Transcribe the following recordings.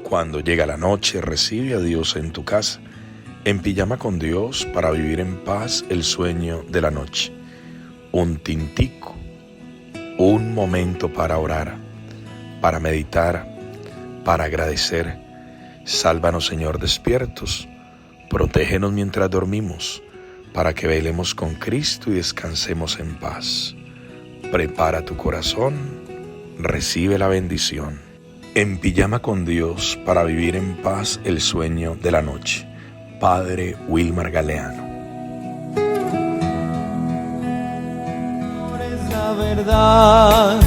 Cuando llega la noche, recibe a Dios en tu casa, en pijama con Dios para vivir en paz el sueño de la noche. Un tintico, un momento para orar, para meditar, para agradecer. Sálvanos, Señor, despiertos. Protégenos mientras dormimos, para que velemos con Cristo y descansemos en paz. Prepara tu corazón, recibe la bendición. En pijama con Dios para vivir en paz el sueño de la noche. Padre Wilmar Galeano. Es la verdad,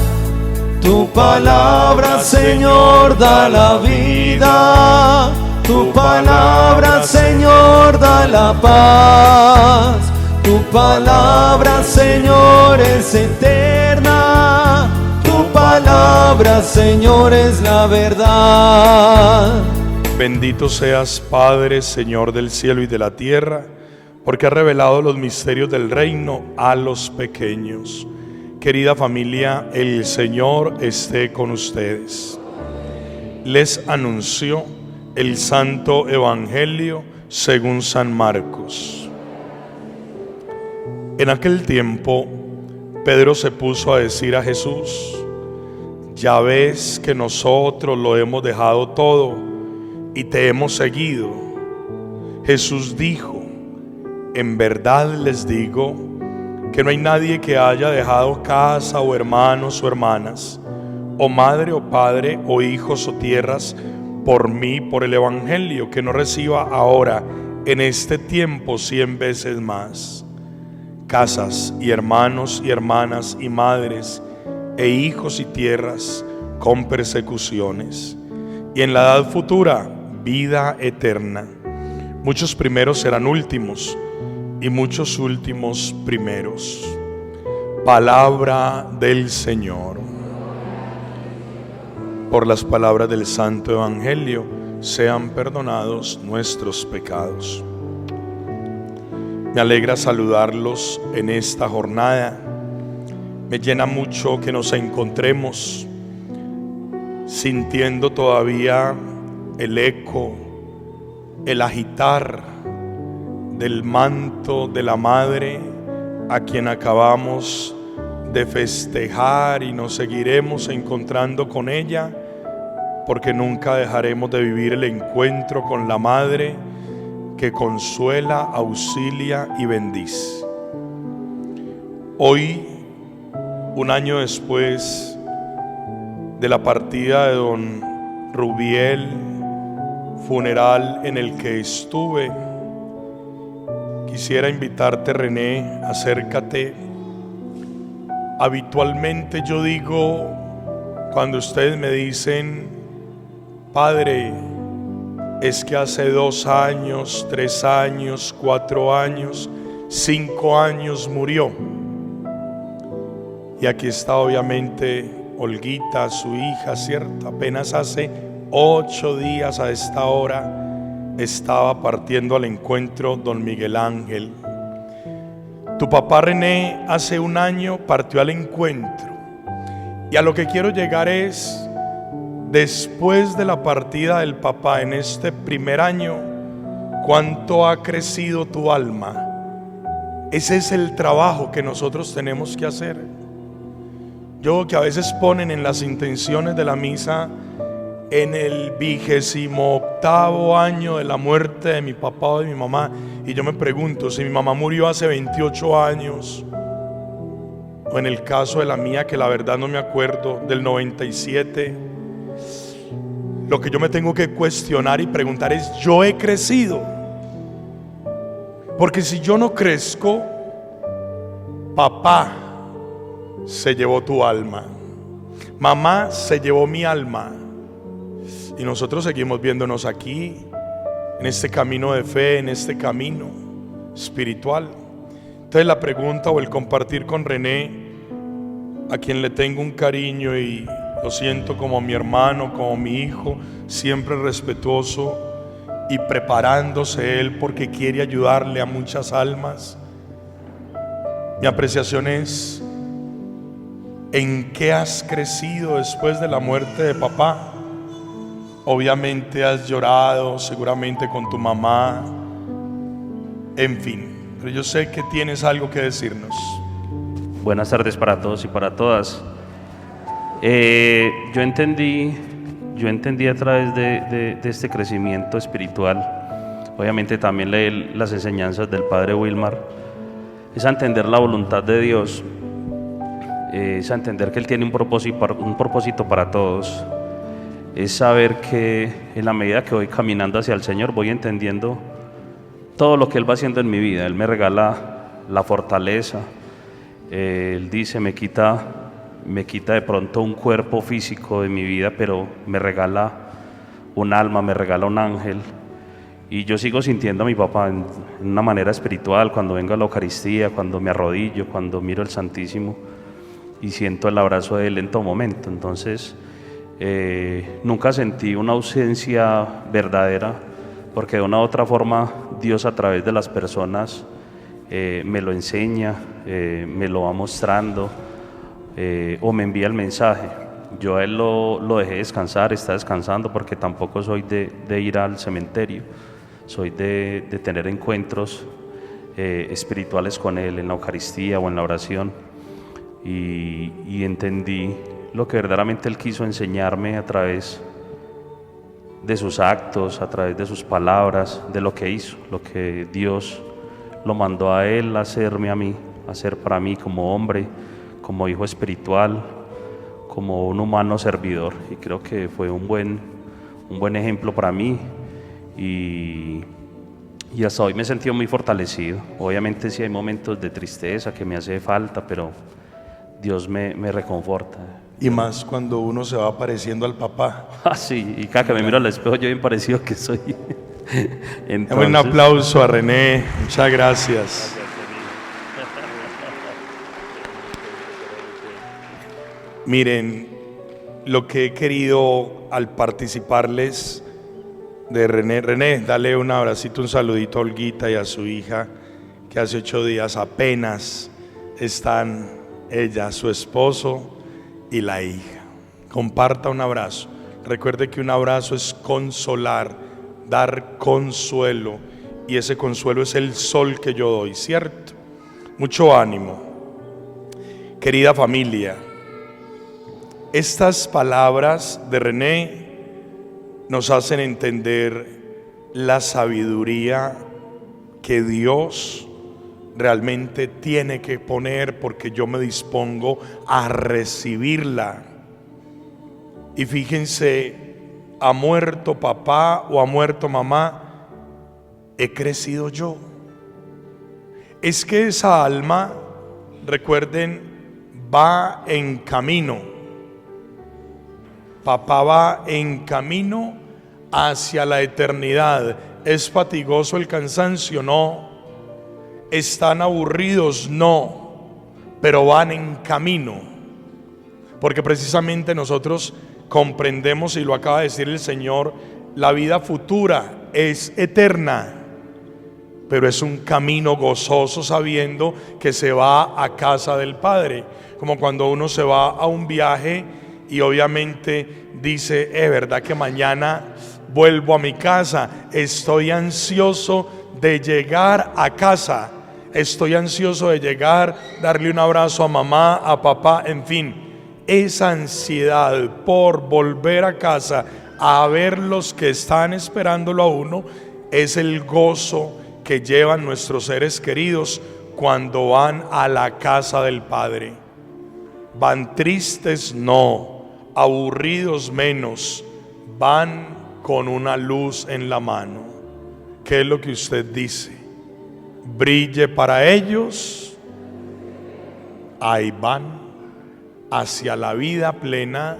tu palabra, Señor, da la vida. Tu palabra, Señor, da la paz. Tu palabra, Señor, es eterna. Tu palabra, Señor, es la verdad. Bendito seas, Padre, Señor del cielo y de la tierra, porque has revelado los misterios del reino a los pequeños. Querida familia, el Señor esté con ustedes. Les anunció el Santo Evangelio según San Marcos. En aquel tiempo, Pedro se puso a decir a Jesús: ya ves que nosotros lo hemos dejado todo y te hemos seguido. Jesús dijo: en verdad les digo que no hay nadie que haya dejado casa o hermanos o hermanas, o madre o padre o hijos o tierras por mí, por el Evangelio, que no reciba ahora en este tiempo 100 veces más. Casas y hermanos y hermanas y madres e hijos y tierras con persecuciones, y en la edad futura vida eterna. Muchos primeros serán últimos y muchos últimos primeros. Palabra del Señor. Por las palabras del Santo Evangelio sean perdonados nuestros pecados. Me alegra saludarlos en esta jornada. Me llena mucho que nos encontremos sintiendo todavía el eco, el agitar del manto de la Madre a quien acabamos de festejar, y nos seguiremos encontrando con ella, porque nunca dejaremos de vivir el encuentro con la Madre que consuela, auxilia y bendice. Hoy, un año después de la partida de don Rubiel, funeral en el que estuve, quisiera invitarte, René, acércate. Habitualmente yo digo, cuando ustedes me dicen: Padre, es que hace 2 años, 3 años, 4 años, 5 años murió. Y aquí está obviamente Olguita, su hija, ¿cierto? Apenas hace 8 días a esta hora estaba partiendo al encuentro don Miguel Ángel. Tu papá René hace 1 año partió al encuentro. Y a lo que quiero llegar es, después de la partida del papá en este primer año, ¿cuánto ha crecido tu alma? Ese es el trabajo que nosotros tenemos que hacer. Yo, que a veces ponen en las intenciones de la misa, en el 28º año de la muerte de mi papá o de mi mamá, y yo me pregunto, si mi mamá murió hace 28 años, o en el caso de la mía, que la verdad no me acuerdo, del 97, lo que yo me tengo que cuestionar y preguntar es: ¿yo he crecido? Porque si yo no crezco, papá se llevó tu alma, mamá se llevó mi alma, y nosotros seguimos viéndonos aquí, en este camino de fe, en este camino espiritual. Entonces la pregunta o el compartir con René, a quien le tengo un cariño y lo siento como mi hermano, como mi hijo, siempre respetuoso y preparándose él porque quiere ayudarle a muchas almas. Mi apreciación es: ¿en qué has crecido después de la muerte de papá? Obviamente has llorado, seguramente con tu mamá, en fin, pero yo sé que tienes algo que decirnos. Buenas tardes para todos y para todas. Yo entendí a través de este crecimiento espiritual, obviamente también leí las enseñanzas del Padre Wilmar, es a entender la voluntad de Dios, es a entender que Él tiene un propósito para todos, es saber que en la medida que voy caminando hacia el Señor voy entendiendo todo lo que Él va haciendo en mi vida. Él me regala la fortaleza, Él dice, me quita de pronto un cuerpo físico de mi vida, pero me regala un alma, me regala un ángel. Y yo sigo sintiendo a mi papá en una manera espiritual, cuando vengo a la Eucaristía, cuando me arrodillo, cuando miro el Santísimo y siento el abrazo de Él en todo momento. Entonces, nunca sentí una ausencia verdadera, porque de una u otra forma Dios a través de las personas me lo enseña, me lo va mostrando, o me envía el mensaje. Yo a Él lo dejé descansar, está descansando, porque tampoco soy de ir al cementerio, soy de tener encuentros espirituales con Él en la Eucaristía o en la oración, y entendí lo que verdaderamente Él quiso enseñarme a través de sus actos, a través de sus palabras, de lo que hizo, lo que Dios lo mandó a Él a hacerme a mí, a hacer para mí como hombre, como hijo espiritual, como un humano servidor. Y creo que fue un buen ejemplo para mí, y hasta hoy me he sentido muy fortalecido. Obviamente sí hay momentos de tristeza que me hace falta, pero Dios me reconforta. Y más cuando uno se va pareciendo al papá. Sí, y cada que me miro al espejo yo bien parecido que soy. Entonces, un aplauso a René, muchas gracias. Miren, lo que he querido al participarles de René, dale un abracito, un saludito a Olguita y a su hija, que hace 8 días apenas están ella, su esposo y la hija. Comparta un abrazo. Recuerde que un abrazo es consolar, dar consuelo, y ese consuelo es el sol que yo doy, ¿cierto? Mucho ánimo. Querida familia, estas palabras de René nos hacen entender la sabiduría que Dios realmente tiene que poner, porque yo me dispongo a recibirla. Y fíjense, ha muerto papá o ha muerto mamá, he crecido yo. Es que esa alma, recuerden, va en camino. Papá va en camino hacia la eternidad. ¿Es fatigoso el cansancio? No. ¿Están aburridos? No, pero van en camino, porque precisamente nosotros comprendemos, y lo acaba de decir el Señor, la vida futura es eterna, pero es un camino gozoso sabiendo que se va a casa del Padre, como cuando uno se va a un viaje y obviamente dice, es verdad que mañana vuelvo a mi casa, estoy ansioso de llegar a casa. Estoy ansioso de llegar, darle un abrazo a mamá, a papá, en fin. Esa ansiedad por volver a casa a ver los que están esperándolo a uno es el gozo que llevan nuestros seres queridos cuando van a la casa del Padre. Van tristes, no, aburridos menos, van con una luz en la mano. ¿Qué es lo que usted dice? Brille para ellos, ahí van hacia la vida plena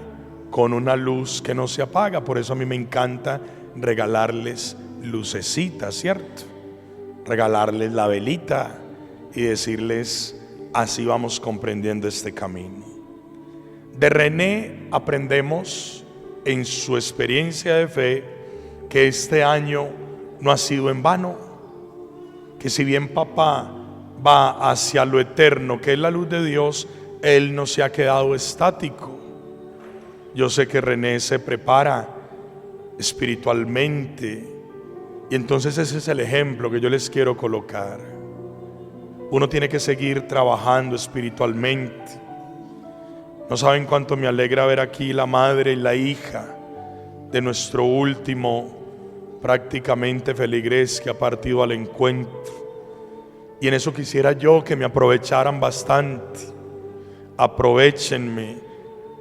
con una luz que no se apaga. Por eso a mí me encanta regalarles lucecitas, ¿cierto? Regalarles la velita y decirles, así vamos comprendiendo este camino. De René aprendemos en su experiencia de fe que este año no ha sido en vano, que si bien papá va hacia lo eterno, que es la luz de Dios, él no se ha quedado estático. Yo sé que René se prepara espiritualmente. Y entonces ese es el ejemplo que yo les quiero colocar. Uno tiene que seguir trabajando espiritualmente. No saben cuánto me alegra ver aquí la madre y la hija de nuestro último prácticamente feligrés que ha partido al encuentro. Y en eso quisiera yo que me aprovecharan bastante. Aprovechenme,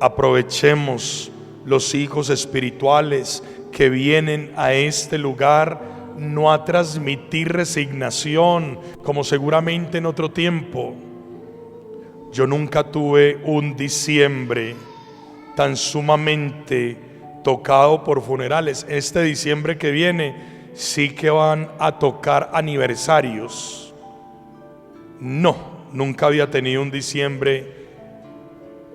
aprovechemos los hijos espirituales que vienen a este lugar, no a transmitir resignación, como seguramente en otro tiempo. Yo nunca tuve un diciembre tan sumamente tocado por funerales. Este diciembre que viene sí que van a tocar aniversarios. No, nunca había tenido un diciembre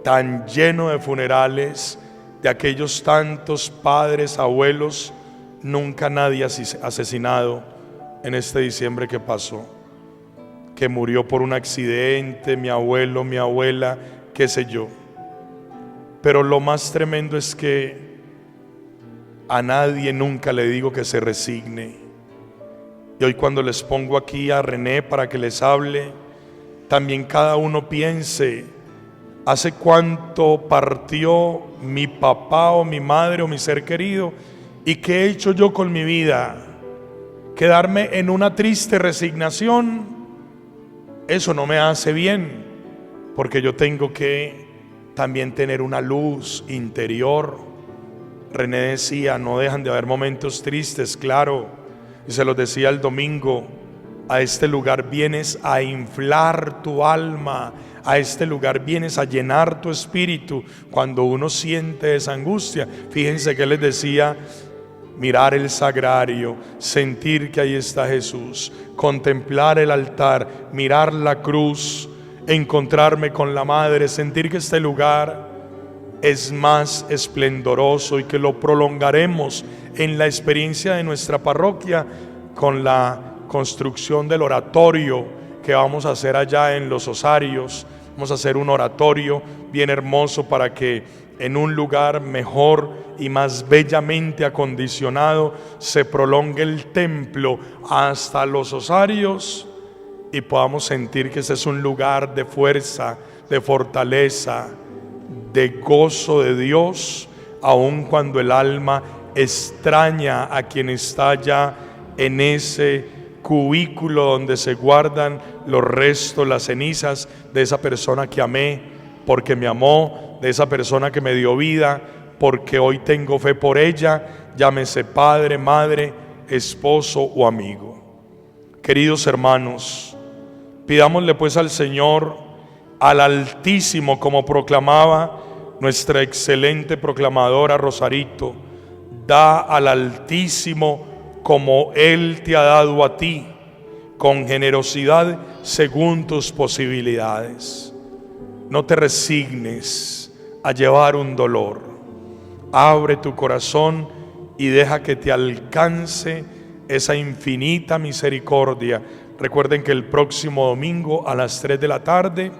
tan lleno de funerales, de aquellos tantos padres, abuelos. Nunca nadie asesinado en este diciembre que pasó, que murió por un accidente, mi abuelo, mi abuela, qué sé yo. Pero lo más tremendo es que a nadie nunca le digo que se resigne. Y hoy cuando les pongo aquí a René para que les hable, también cada uno piense, ¿hace cuánto partió mi papá o mi madre o mi ser querido? ¿Y qué he hecho yo con mi vida? Quedarme en una triste resignación, eso no me hace bien, porque yo tengo que también tener una luz interior. René decía, no dejan de haber momentos tristes, claro. Y se los decía el domingo, a este lugar vienes a inflar tu alma, a este lugar vienes a llenar tu espíritu. Cuando uno siente esa angustia, fíjense que les decía, mirar el sagrario, sentir que ahí está Jesús, contemplar el altar, mirar la cruz, encontrarme con la madre, sentir que este lugar es más esplendoroso y que lo prolongaremos en la experiencia de nuestra parroquia con la construcción del oratorio que vamos a hacer allá en Los Osarios. Vamos a hacer un oratorio bien hermoso para que en un lugar mejor y más bellamente acondicionado se prolongue el templo hasta Los Osarios y podamos sentir que ese es un lugar de fuerza, de fortaleza, de gozo de Dios, aun cuando el alma extraña a quien está allá en ese cubículo donde se guardan los restos, las cenizas de esa persona que amé, porque me amó, de esa persona que me dio vida, porque hoy tengo fe por ella, llámese padre, madre, esposo o amigo. Queridos hermanos, pidámosle pues al Señor, al Altísimo, como proclamaba nuestra excelente proclamadora Rosarito, da al Altísimo como Él te ha dado a ti, con generosidad según tus posibilidades. No te resignes a llevar un dolor. Abre tu corazón y deja que te alcance esa infinita misericordia. Recuerden que el próximo domingo a las 3 de la tarde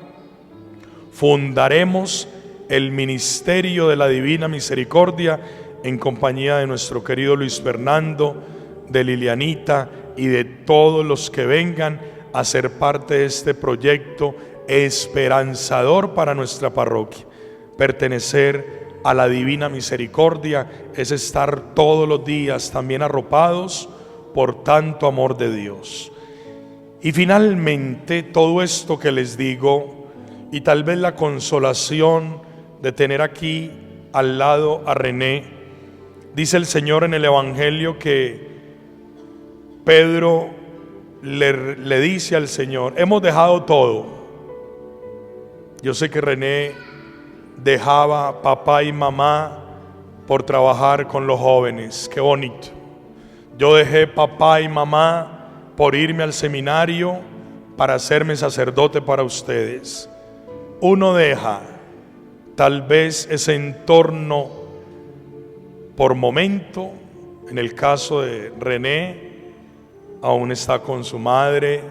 fundaremos el Ministerio de la Divina Misericordia en compañía de nuestro querido Luis Fernando, de Lilianita y de todos los que vengan a ser parte de este proyecto esperanzador para nuestra parroquia. Pertenecer a la Divina Misericordia es estar todos los días también arropados por tanto amor de Dios. Y finalmente, todo esto que les digo, y tal vez la consolación de tener aquí al lado a René, dice el Señor en el Evangelio que Pedro le dice al Señor, hemos dejado todo. Yo sé que René dejaba papá y mamá por trabajar con los jóvenes, qué bonito. Yo dejé papá y mamá por irme al seminario para hacerme sacerdote para ustedes. Uno deja tal vez ese entorno por momento. En el caso de René, aún está con su madre.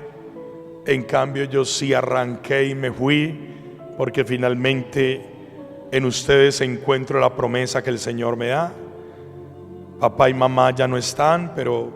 En cambio yo sí arranqué y me fui, porque finalmente en ustedes encuentro la promesa que el Señor me da. Papá y mamá ya no están, pero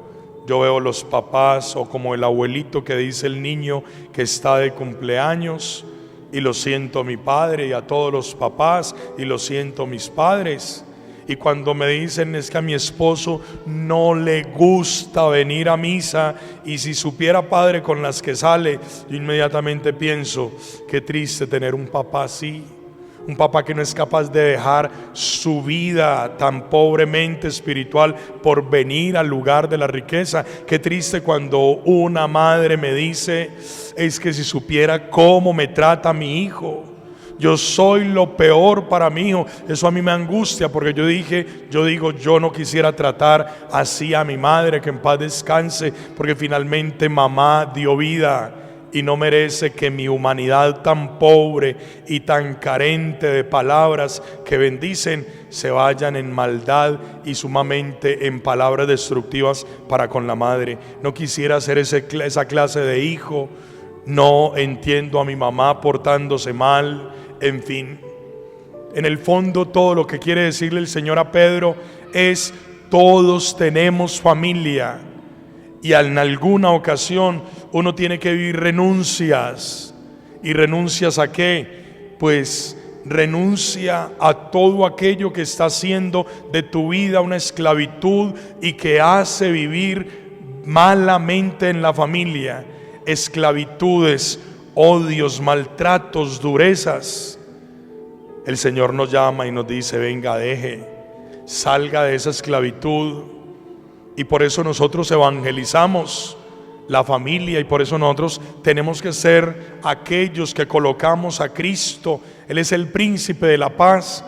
yo veo los papás, o como el abuelito que dice el niño que está de cumpleaños, y lo siento a mi padre y a todos los papás, y lo siento a mis padres. Y cuando me dicen es que a mi esposo no le gusta venir a misa, y si supiera, padre, con las que sale, yo inmediatamente pienso, qué triste tener un papá así. Un papá que no es capaz de dejar su vida tan pobremente espiritual por venir al lugar de la riqueza. Qué triste cuando una madre me dice, es que si supiera cómo me trata mi hijo, yo soy lo peor para mi hijo. Eso a mí me angustia, porque yo digo, yo no quisiera tratar así a mi madre, que en paz descanse, porque finalmente mamá dio vida y no merece que mi humanidad tan pobre y tan carente de palabras que bendicen se vayan en maldad y sumamente en palabras destructivas para con la madre. No quisiera ser esa clase de hijo. No entiendo a mi mamá portándose mal. En fin, en el fondo todo lo que quiere decirle el Señor a Pedro es: todos tenemos familia, y en alguna ocasión uno tiene que vivir renuncias. ¿Y renuncias a qué? Pues renuncia a todo aquello que está haciendo de tu vida una esclavitud y que hace vivir malamente en la familia. Esclavitudes, odios, maltratos, durezas. El Señor nos llama y nos dice: venga, salga de esa esclavitud. Y por eso nosotros evangelizamos la familia, y por eso nosotros tenemos que ser aquellos que colocamos a Cristo. Él es el príncipe de la paz.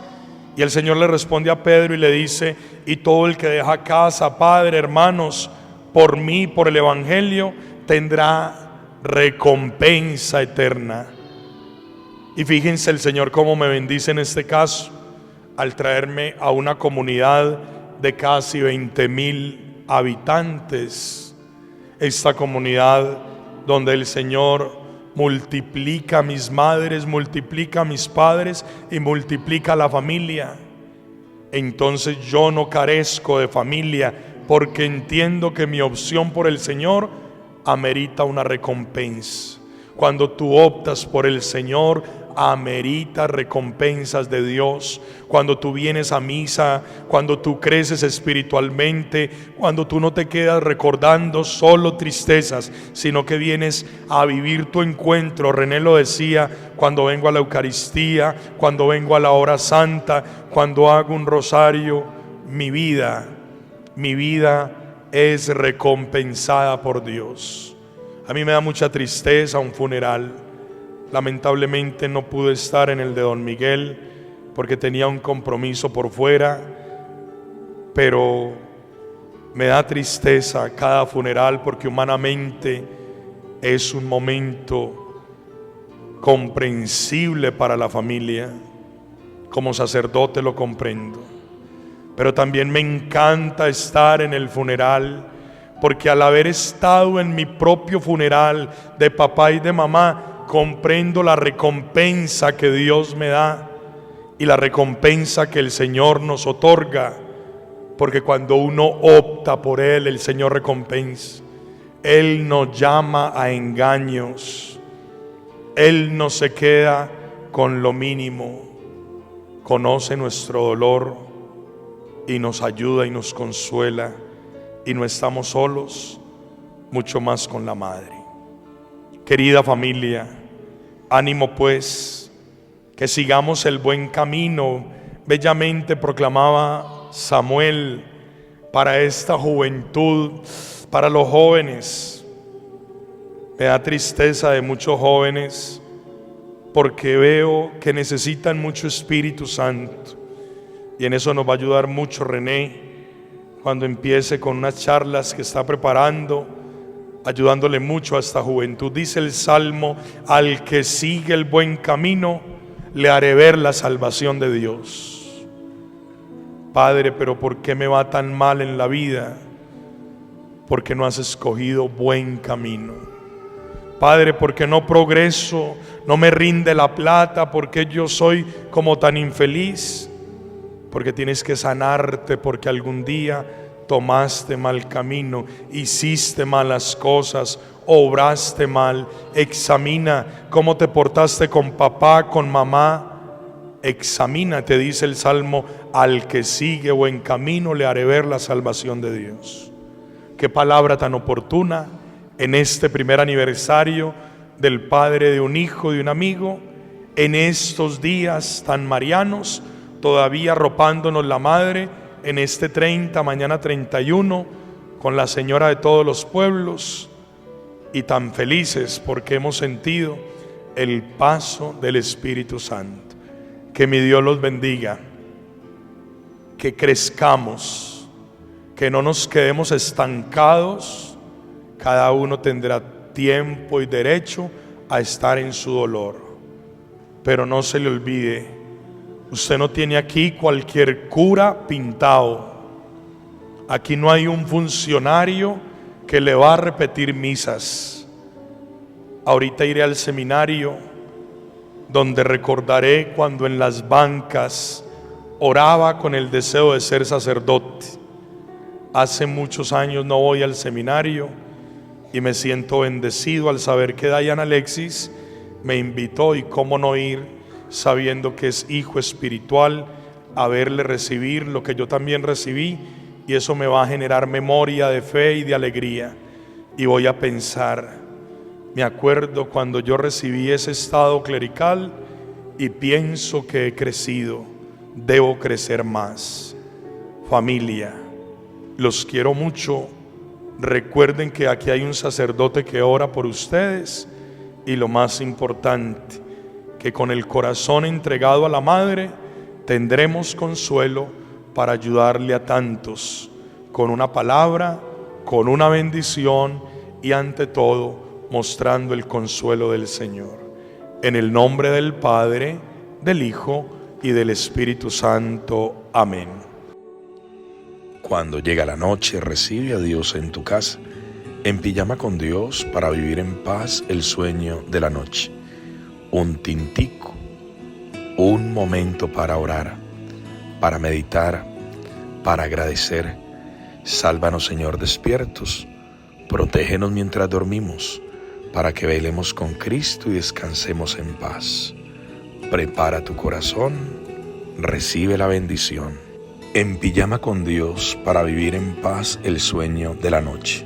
Y el Señor le responde a Pedro y le dice: y todo el que deja casa, padre, hermanos, por mí, por el evangelio, tendrá recompensa eterna. Y fíjense el Señor cómo me bendice en este caso, al traerme a una comunidad de casi 20,000 habitantes. Esta comunidad donde el Señor multiplica a mis madres, multiplica a mis padres y multiplica a la familia. Entonces yo no carezco de familia, porque entiendo que mi opción por el Señor amerita una recompensa. Cuando tú optas por el Señor, amerita recompensas de Dios. Cuando tú vienes a misa, cuando tú creces espiritualmente, cuando tú no te quedas recordando solo tristezas, sino que vienes a vivir tu encuentro. René lo decía: cuando vengo a la Eucaristía, cuando vengo a la hora santa, cuando hago un rosario, mi vida es recompensada por Dios. A mí me da mucha tristeza un funeral. Lamentablemente no pude estar en el de don Miguel porque tenía un compromiso por fuera, pero me da tristeza cada funeral, porque humanamente es un momento comprensible para la familia. Como sacerdote lo comprendo, pero también me encanta estar en el funeral, porque al haber estado en mi propio funeral de papá y de mamá, comprendo la recompensa que Dios me da y la recompensa que el Señor nos otorga, porque cuando uno opta por Él, el Señor recompensa. Él nos llama a engaños, Él no se queda con lo mínimo, conoce nuestro dolor y nos ayuda y nos consuela, y no estamos solos, mucho más con la Madre. Querida familia, ánimo pues, que sigamos el buen camino. Bellamente proclamaba Samuel para esta juventud, para los jóvenes. Me da tristeza de muchos jóvenes, porque veo que necesitan mucho Espíritu Santo, y en eso nos va a ayudar mucho René cuando empiece con unas charlas que está preparando, ayudándole mucho a esta juventud. Dice el Salmo: al que sigue el buen camino, le haré ver la salvación de Dios. Padre, pero ¿por qué me va tan mal en la vida? Porque no has escogido buen camino. Padre, porque no progreso, no me rinde la plata, porque yo soy como tan infeliz. Porque tienes que sanarte, porque algún día tomaste mal camino, hiciste malas cosas, obraste mal. Examina cómo te portaste con papá, con mamá. Examina, te dice el Salmo, al que sigue buen camino le haré ver la salvación de Dios. Qué palabra tan oportuna en este primer aniversario del padre de un hijo, de un amigo, en estos días tan marianos, todavía arropándonos la madre en este 30, mañana 31, con la Señora de todos los pueblos, y tan felices porque hemos sentido el paso del Espíritu Santo. Que mi Dios los bendiga, que crezcamos, que no nos quedemos estancados. Cada uno tendrá tiempo y derecho a estar en su dolor, pero no se le olvide, usted no tiene aquí cualquier cura pintado. Aquí no hay un funcionario que le va a repetir misas. Ahorita iré al seminario donde recordaré cuando en las bancas oraba con el deseo de ser sacerdote. Hace muchos años no voy al seminario y me siento bendecido al saber que Dayan Alexis me invitó, y cómo no ir sabiendo que es hijo espiritual, a verle recibir lo que yo también recibí, y eso me va a generar memoria de fe y de alegría. Y voy a pensar, me acuerdo cuando yo recibí ese estado clerical y pienso que he crecido, debo crecer más. Familia, los quiero mucho. Recuerden que aquí hay un sacerdote que ora por ustedes, y lo más importante, que con el corazón entregado a la Madre tendremos consuelo para ayudarle a tantos, con una palabra, con una bendición y ante todo mostrando el consuelo del Señor. En el nombre del Padre, del Hijo y del Espíritu Santo. Amén. Cuando llega la noche, recibe a Dios en tu casa, en pijama con Dios, para vivir en paz el sueño de la noche. Un tintico, un momento para orar, para meditar, para agradecer. Sálvanos, Señor, despiertos. Protégenos mientras dormimos, para que velemos con Cristo y descansemos en paz. Prepara tu corazón, recibe la bendición. En pijama con Dios, para vivir en paz el sueño de la noche.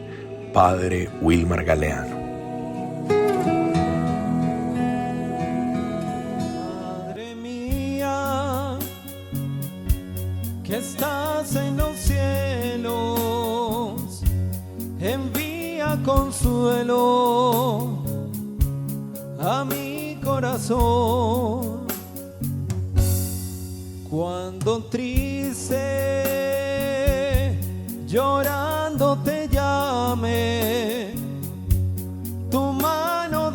Padre Wilmar Galeano. Madre mía, que estás en los cielos, envía consuelo a mi corazón. Cuando triste